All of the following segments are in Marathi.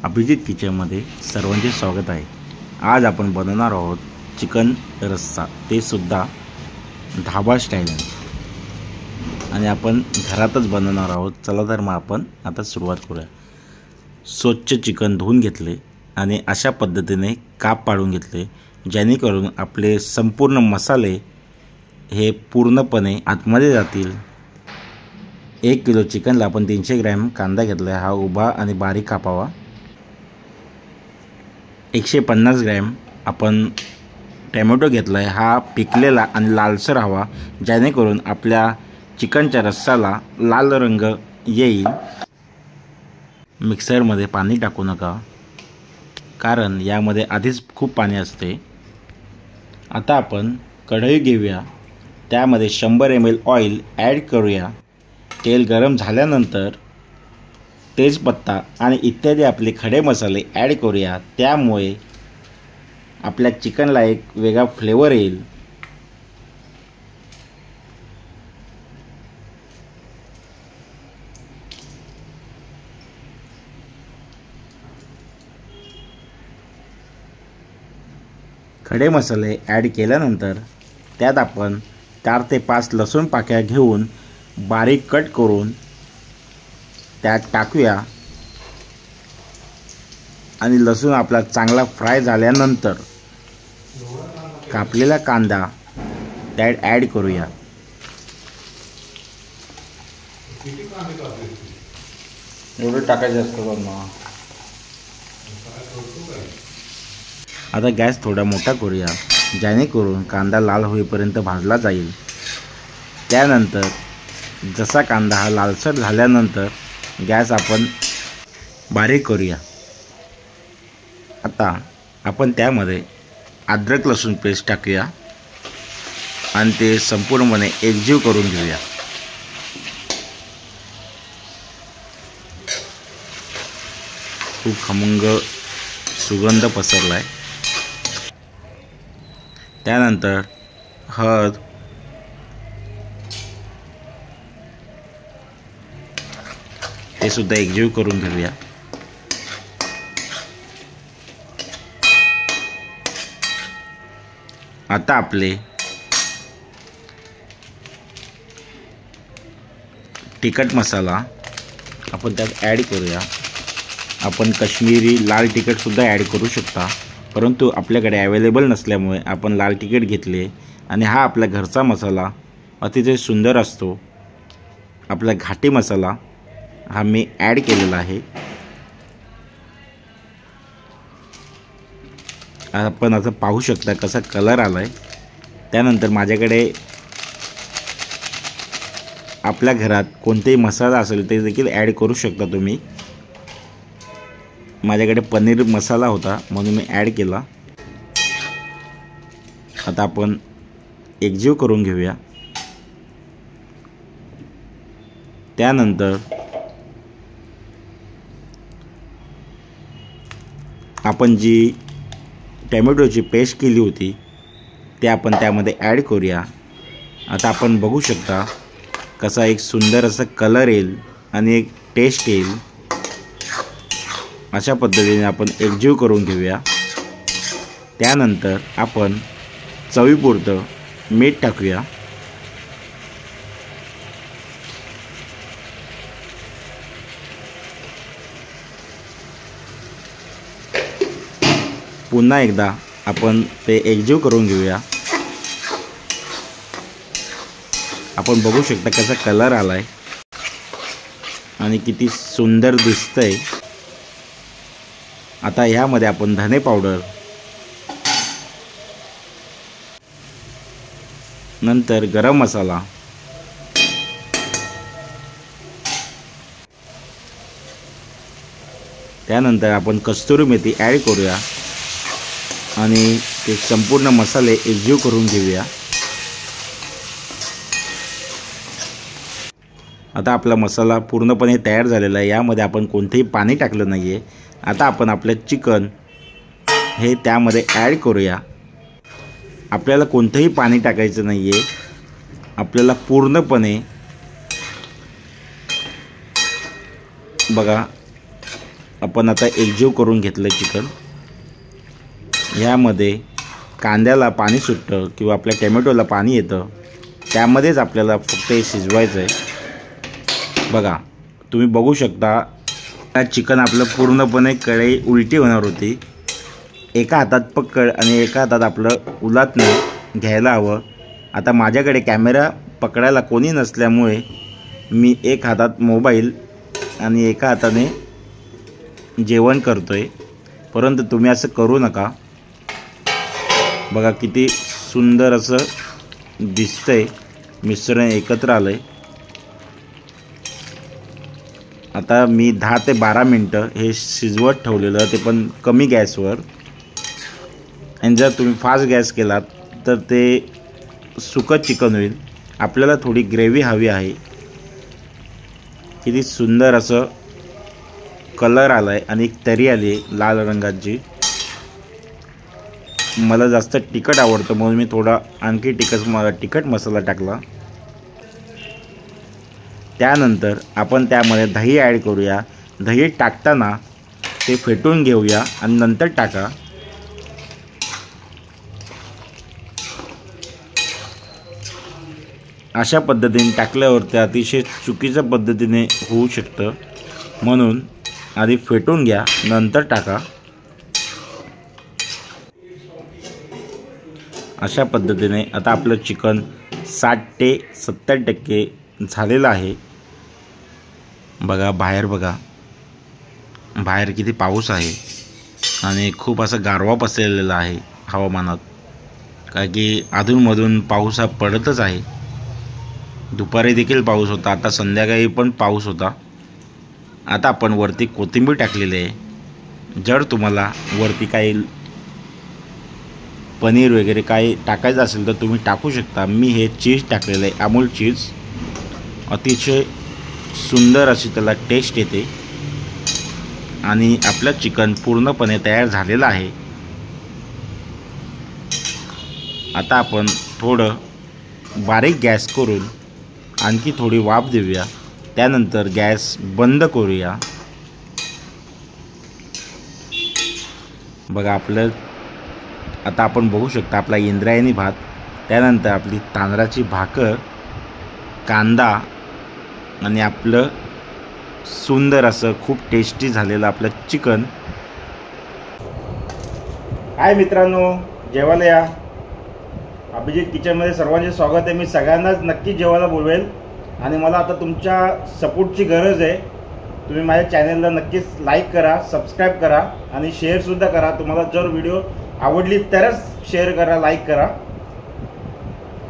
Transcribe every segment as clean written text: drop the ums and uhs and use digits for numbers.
अभिजित किचनमध्ये सर्वांचे स्वागत आहे। आज आपण बनवणार आहोत चिकन रस्सा, ते सुद्धा ढाबा स्टाईलने, आणि आपण घरातच बनवणार आहोत। चला तर मग आपण आता सुरुवात करूया। स्वच्छ चिकन धुवून घेतले आणि अशा पद्धतीने काप पाडून घेतले, जेणेकरून आपले संपूर्ण मसाले हे पूर्णपणे आतमध्ये जातील। 1 किलो चिकनला आपण 300 ग्रॅम कांदा घेतला, हा उभा आणि बारीक कापावा। 150 ग्रॅम आपण टोमॅटो घेतला आहे, हा पिकलेला आणि लालसर हवा, जेणेकरून आपल्या चिकनच्या रस्साला लाल रंग येईल। मिक्सरमध्ये पाणी टाकू नका, कारण यामध्ये आधीच खूप पाणी असते। आता आपण कढई घेऊया, त्यामध्ये 100 ml ऑइल ॲड करूया। तेल गरम झाल्यानंतर तेजपत्ता आणि इत्यादी आपले खडे मसाले ॲड करूया, त्यामुळे आपल्या चिकनला एक वेगळा फ्लेवर येईल। खडे मसाले ॲड केल्यानंतर त्यात आपण 4 ते 5 लसूण पाकळ्या घेऊन बारीक कट करून त्यात टाकूया, आणि लसूण आपला चांगला फ्राय झाल्यानंतर कापलेला कांदा त्यात ॲड करूया। एवढं टाकायचं असतं ना। आता गॅस थोडा मोठा करूया, जेणेकरून कांदा लाल होईपर्यंत भाजला जाईल। त्यानंतर जसा कांदा हा लालसर झाल्यानंतर गॅस आपण बारीक करूया। आता आपण त्यामध्ये अद्रक लसूण पेस्ट टाकूया आणि ते संपूर्णपणे एकजीव करून घेऊया। खूप खमंग सुगंध पसरला आहे। त्यानंतर हळद, ते सुद्धा एकजीव करून घेऊया। आता आपले तिखट मसाला आपण त्यात ॲड करूया। आपण काश्मीरी लाल तिखट सुद्धा ॲड करू शकता, परंतु आपल्याकडे अवेलेबल नसल्यामुळे आपण लाल तिखट घेतले, आणि हा आपला घरचा मसाला अतिशय सुंदर असतो। आपला घाटी मसाला हा मी ॲड केलेला आहे। आपण आता पाहू शकता कसा कलर आला आहे। त्यानंतर माझ्याकडे आपल्या घरात कोणतेही मसाला असेल ते देखील ॲड करू शकता तुम्ही। माझ्याकडे पनीर मसाला होता म्हणून मी ॲड केला। आता आपण एकजीव करून घेऊया। त्यानंतर आपण जी टोमॅटोची पेस्ट केली होती ते आपण त्यामध्ये ॲड करूया। आता आपण बघू शकता कसा एक सुंदर असा कलर येईल आणि एक टेस्ट येईल। अशा पद्धतीने आपण एकजीव करून घेऊया। त्यानंतर आपण चवीपुरतं मीठ टाकूया। पुन्हा एकदा आपण ते एकजीव करून घेऊया। आपण बघू शकता कसा कलर आलाय आणि किती सुंदर दिसतंय। आता ह्यामध्ये आपण धने पावडर, नंतर गरम मसाला, त्यानंतर आपण कस्तुरी मेथी ॲड करूया आणि ते संपूर्ण मसाले एकजीव करून घेऊया। आता आपला मसाला पूर्णपणे तयार झालेला आहे, यामध्ये आपण कोणतेही पाणी टाकलं नाही आहे। आता आपण आपलं चिकन हे त्यामध्ये ॲड करूया। आपल्याला कोणतेही पाणी टाकायचं नाही आहे, आपल्याला पूर्णपणे बघा आपण आता एकजीव करून घेतलं चिकन. यामध्ये कांद्याला पाणी सुटतं किंवा आपल्या टोमॅटोला पाणी येतं, त्यामध्येच आपल्याला फक्त हे शिजवायचं आहे. बघा, तुम्ही बघू शकता चिकन आपलं पूर्णपणे कढई उलटी होणार होती. एका हातात पकड आणि एका हातात आपलं उलटणं घ्यायला हवं. आता माझ्याकडे कॅमेरा पकडायला कोणी नसल्यामुळे मी एक हातात मोबाईल आणि एका हाताने जेवण करतोय, परंतु तुम्ही असं करू नका. बघा किती सुंदर असं दिसतंय, मिश्रण एकत्र आलंय. आता मी 10 ते 12 मिनटं हे शिजवत ठेवलेलं, ते पण कमी गॅसवर. आणि जर तुम्ही फास्ट गॅस केलात तर ते सुकं चिकन होईल. आपल्याला थोडी ग्रेव्ही हवी आहे. किती सुंदर असं कलर आला आहे आणि एक तरी आली आहे लाल रंगाची. मला जास्त तिखट आवडतं म्हणून मी थोडा आणखी तिखट मसाला टाकला. त्यानंतर आपण त्यामध्ये दही ॲड करूया. दही टाकताना ते फेटून घेऊया आणि नंतर टाका. अशा पद्धतीने टाकल्यावर ते अतिशय चुकीच्या पद्धतीने होऊ शकतं, म्हणून आधी फेटून घ्या नंतर टाका. अशा पद्धतीने आता आपलं चिकन 60 ते 70% झालेलं आहे. बघा बाहेर, बघा बाहेर किती पाऊस आहे आणि खूप असा गारवा पसरलेला आहे हवामानात, कारण की अधूनमधून पाऊस हा पडतच आहे. दुपारी देखील पाऊस होता, आता संध्याकाळी पण पाऊस होता. आता आपण वरती कोथिंबीर टाकलेली आहे. जर तुम्हाला वरती काही पनीर वगैरे काही टाकायचं असेल तर तुम्ही टाकू शकता. मी हे चीज टाकलेलं आहे, अमूल चीज. अतिशय सुंदर अशी त्याला टेस्ट येते. आणि आपलं चिकन पूर्णपणे तयार झालेलं आहे. आता आपण थोडं बारीक गॅस करून आणखी थोडी वाफ देऊया, त्यानंतर गॅस बंद करूया. बघा आपलं आता आपण बघू शकता आपला इंद्रायणी भात, त्यानंतर आपली तांदळाची भाकर, कांदा आणि आपलं सुंदर असं खूप टेस्टी झालेलं आपलं चिकन. हाय मित्रांनो, जेवायला या. अभिजित किचनमध्ये सर्वांचे स्वागत आहे. मी सगळ्यांनाच नक्की जेवायला बोलवेल आणि मला आता तुमच्या सपोर्टची गरज आहे. तुम्ही माझ्या चॅनलला नक्कीच लाईक करा, सबस्क्राईब करा आणि शेअरसुद्धा करा. तुम्हाला जर व्हिडिओ आवडली तरच शेअर करा, लाईक करा.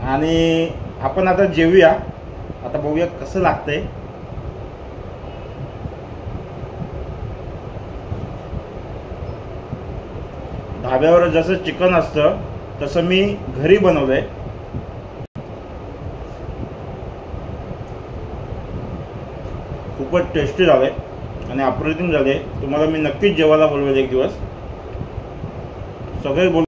आणि आपण आता जेवूया. आता बघूया कसं लागतंय. धाब्यावर जसं चिकन असतं तसं मी घरी बनवलंय. खूपच टेस्टी झालंय आणि अप्रतिम झाले. तुम्हाला मी नक्कीच जेवायला बोलवेल एक दिवस. सगळे बोल